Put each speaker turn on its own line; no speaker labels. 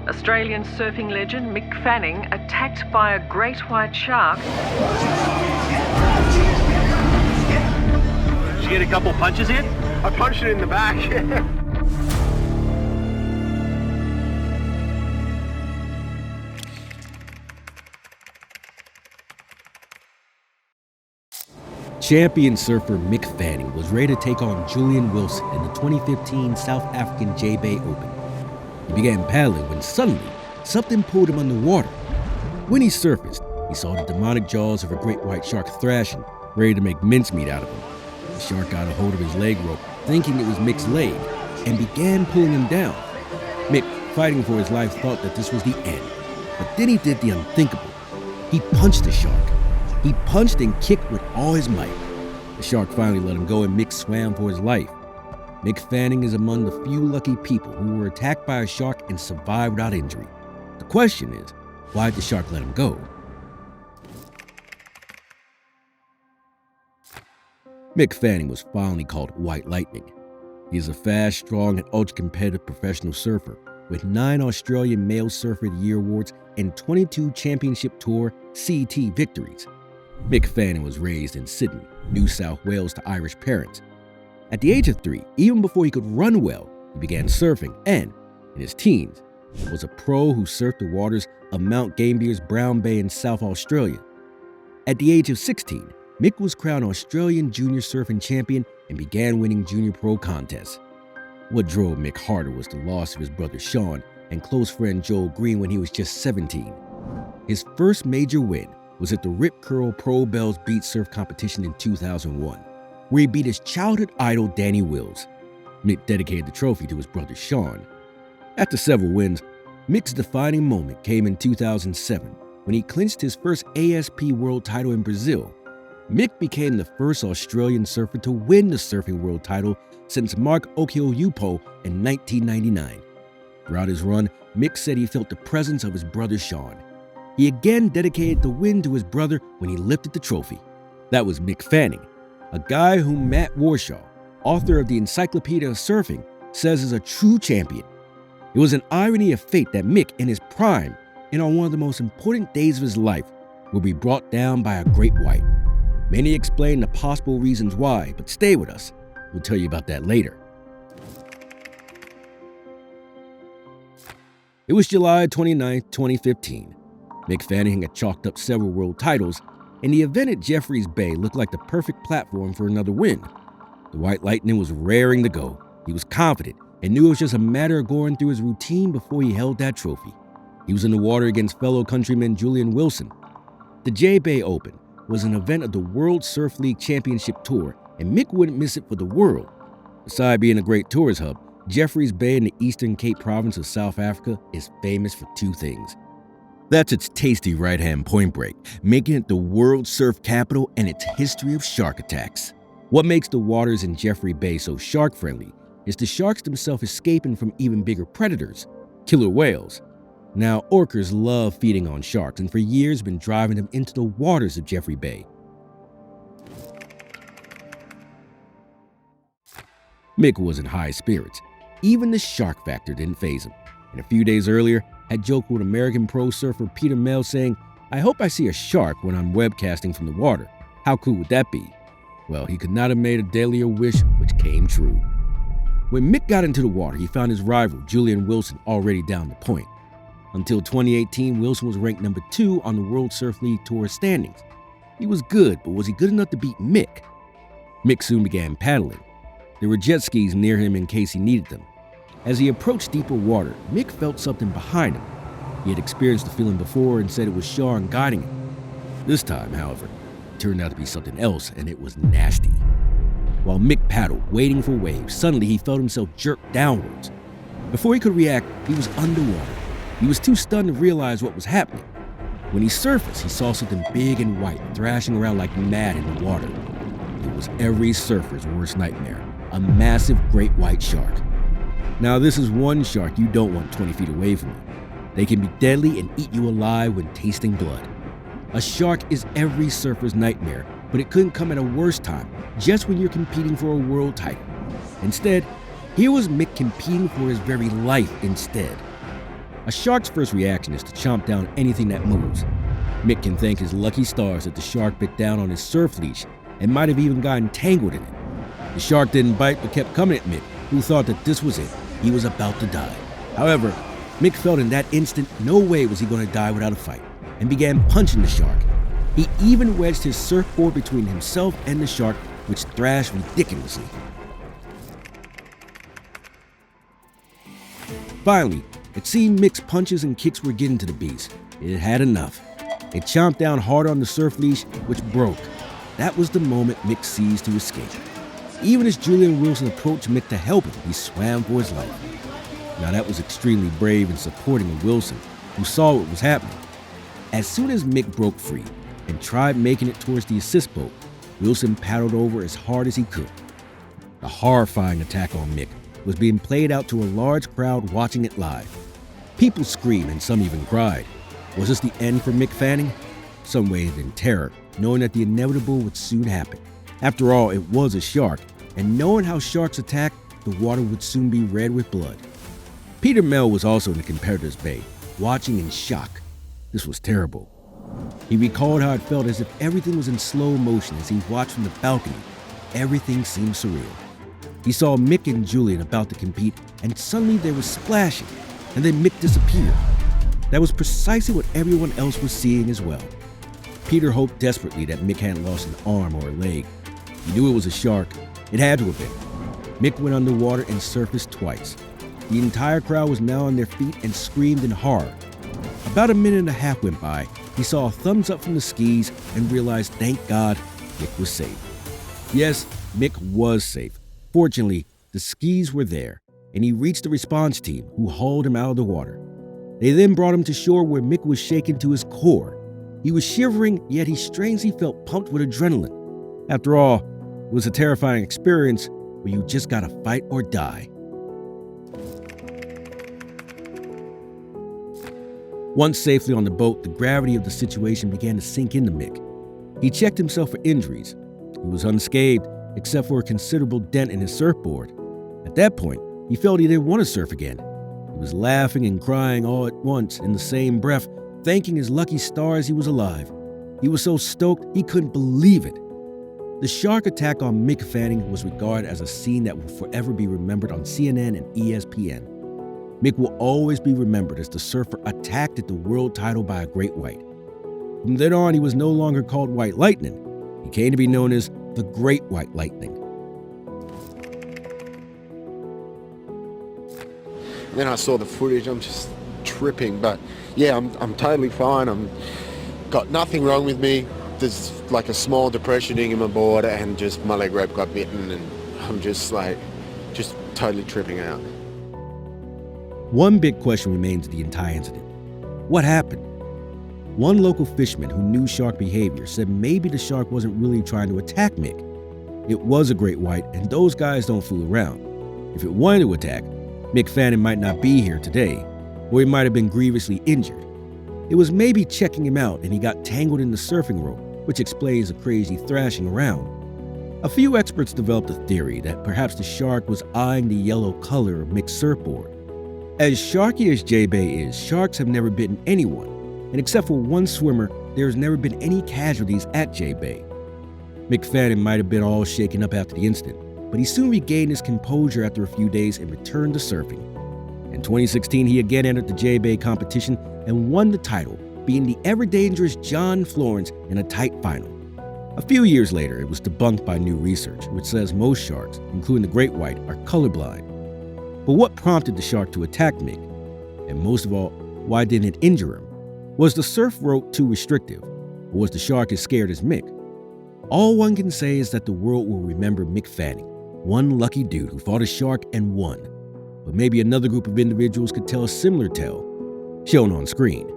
Australian surfing legend Mick Fanning attacked by a great white shark.
Did you get a couple punches in?
I punched it in the back.
Champion surfer Mick Fanning was ready to take on Julian Wilson in the 2015 South African J-Bay Open. He began paddling when suddenly something pulled him underwater. When he surfaced, he saw the demonic jaws of a great white shark thrashing, ready to make mincemeat out of him. The shark got a hold of his leg rope, thinking it was Mick's leg, and began pulling him down. Mick, fighting for his life, thought that this was the end. But then he did the unthinkable. He punched the shark. He punched and kicked with all his might. The shark finally let him go and Mick swam for his life. Mick Fanning is among the few lucky people who were attacked by a shark and survived without injury. The question is, why did the shark let him go? Mick Fanning was fondly called White Lightning. He is a fast, strong, and ultra-competitive professional surfer with 9 Australian Male Surfer of the Year awards and 22 Championship Tour CT victories. Mick Fanning was raised in Sydney, New South Wales to Irish parents. At the age of 3, even before he could run well, he began surfing and, in his teens, was a pro who surfed the waters of Mount Gambier's Brown Bay in South Australia. At the age of 16, Mick was crowned Australian Junior Surfing Champion and began winning junior pro contests. What drove Mick harder was the loss of his brother Sean and close friend Joel Green when he was just 17. His first major win was at the Rip Curl Pro Bells Beach Surf Competition in 2001, where he beat his childhood idol Danny Wills. Mick dedicated the trophy to his brother Sean. After several wins, Mick's defining moment came in 2007 when he clinched his first ASP World title in Brazil. Mick became the first Australian surfer to win the surfing world title since Mark Okioyupo in 1999. Throughout his run, Mick said he felt the presence of his brother Sean. He again dedicated the win to his brother when he lifted the trophy. That was Mick Fanning, a guy whom Matt Warshaw, author of the Encyclopedia of Surfing, says is a true champion. It was an irony of fate that Mick, in his prime and on one of the most important days of his life, will be brought down by a great white. Many explain the possible reasons why, but stay with us. We'll tell you about that later. It was July 29, 2015. Mick Fanning had chalked up several world titles, and the event at Jeffreys Bay looked like the perfect platform for another win. The White Lightning was raring to go. He was confident and knew it was just a matter of going through his routine before he held that trophy. He was in the water against fellow countryman Julian Wilson. The J-Bay Open was an event of the World Surf League Championship Tour, and Mick wouldn't miss it for the world. Besides being a great tourist hub, Jeffreys Bay in the Eastern Cape province of South Africa is famous for 2 things. That's its tasty right-hand point break, making it the world surf capital, and its history of shark attacks. What makes the waters in Jeffrey Bay so shark-friendly is the sharks themselves escaping from even bigger predators, killer whales. Now, orcas love feeding on sharks and for years been driving them into the waters of Jeffrey Bay. Mick was in high spirits. Even the shark factor didn't faze him. And a few days earlier, had joked with American pro surfer Peter Mell saying, "I hope I see a shark when I'm webcasting from the water. How cool would that be?" Well, he could not have made a deadlier wish, which came true. When Mick got into the water, he found his rival, Julian Wilson, already down the point. Until 2018, Wilson was ranked number 2 on the World Surf League Tour standings. He was good, but was he good enough to beat Mick? Mick soon began paddling. There were jet skis near him in case he needed them. As he approached deeper water, Mick felt something behind him. He had experienced the feeling before and said it was Sean guiding him. This time, however, it turned out to be something else, and it was nasty. While Mick paddled, waiting for waves, suddenly he felt himself jerked downwards. Before he could react, he was underwater. He was too stunned to realize what was happening. When he surfaced, he saw something big and white thrashing around like mad in the water. It was every surfer's worst nightmare, a massive great white shark. Now, this is one shark you don't want 20 feet away from you. They can be deadly and eat you alive when tasting blood. A shark is every surfer's nightmare, but it couldn't come at a worse time, just when you're competing for a world title. Instead, here was Mick competing for his very life instead. A shark's first reaction is to chomp down anything that moves. Mick can thank his lucky stars that the shark bit down on his surf leash and might have even gotten tangled in it. The shark didn't bite but kept coming at Mick, who thought that this was it. He was about to die. However, Mick felt in that instant no way was he going to die without a fight, and began punching the shark. He even wedged his surfboard between himself and the shark, which thrashed ridiculously. Finally, it seemed Mick's punches and kicks were getting to the beast. It had enough. It chomped down hard on the surf leash, which broke. That was the moment Mick seized to escape. Even as Julian Wilson approached Mick to help him, he swam for his life. Now that was extremely brave and supporting of Wilson, who saw what was happening. As soon as Mick broke free and tried making it towards the assist boat, Wilson paddled over as hard as he could. The horrifying attack on Mick was being played out to a large crowd watching it live. People screamed and some even cried. Was this the end for Mick Fanning? Some waited in terror, knowing that the inevitable would soon happen. After all, it was a shark, and knowing how sharks attack, the water would soon be red with blood. Peter Mell was also in the competitor's bay, watching in shock. This was terrible. He recalled how it felt as if everything was in slow motion as he watched from the balcony. Everything seemed surreal. He saw Mick and Julian about to compete, and suddenly there was splashing, and then Mick disappeared. That was precisely what everyone else was seeing as well. Peter hoped desperately that Mick hadn't lost an arm or a leg. He knew it was a shark. It had to have been. Mick went underwater and surfaced twice. The entire crowd was now on their feet and screamed in horror. About a minute and a half went by. He saw a thumbs up from the skis and realized, thank God, Mick was safe. Yes, Mick was safe. Fortunately, the skis were there, and he reached the response team, who hauled him out of the water. They then brought him to shore where Mick was shaken to his core. He was shivering, yet he strangely felt pumped with adrenaline. After all, it was a terrifying experience where you just gotta fight or die. Once safely on the boat, the gravity of the situation began to sink into Mick. He checked himself for injuries. He was unscathed, except for a considerable dent in his surfboard. At that point, he felt he didn't want to surf again. He was laughing and crying all at once in the same breath, thanking his lucky stars he was alive. He was so stoked he couldn't believe it. The shark attack on Mick Fanning was regarded as a scene that will forever be remembered on CNN and ESPN. Mick will always be remembered as the surfer attacked at the world title by a great white. From then on, he was no longer called White Lightning. He came to be known as the Great White Lightning.
Then I saw the footage. I'm just tripping, but yeah, I'm totally fine. I'm got nothing wrong with me. There's like a small depression in my board, and just my leg rope got bitten, and I'm just totally tripping out.
One big question remains of the entire incident. What happened? One local fisherman who knew shark behavior said maybe the shark wasn't really trying to attack Mick. It was a great white, and those guys don't fool around. If it wanted to attack, Mick Fanning might not be here today, or he might have been grievously injured. It was maybe checking him out and he got tangled in the surfing rope, which explains the crazy thrashing around. A few experts developed a theory that perhaps the shark was eyeing the yellow color of Mick's surfboard. As sharky as J-Bay is, sharks have never bitten anyone, and except for one swimmer, there has never been any casualties at J-Bay. Mick Fanning might have been all shaken up after the incident, but he soon regained his composure after a few days and returned to surfing. In 2016, he again entered the J-Bay competition and won the title, beating the ever-dangerous John Florence in a tight final. A few years later, it was debunked by new research, which says most sharks, including the great white, are colorblind. But what prompted the shark to attack Mick? And most of all, why didn't it injure him? Was the surf rope too restrictive? Or was the shark as scared as Mick? All one can say is that the world will remember Mick Fanning, one lucky dude who fought a shark and won. But maybe another group of individuals could tell a similar tale, shown on screen.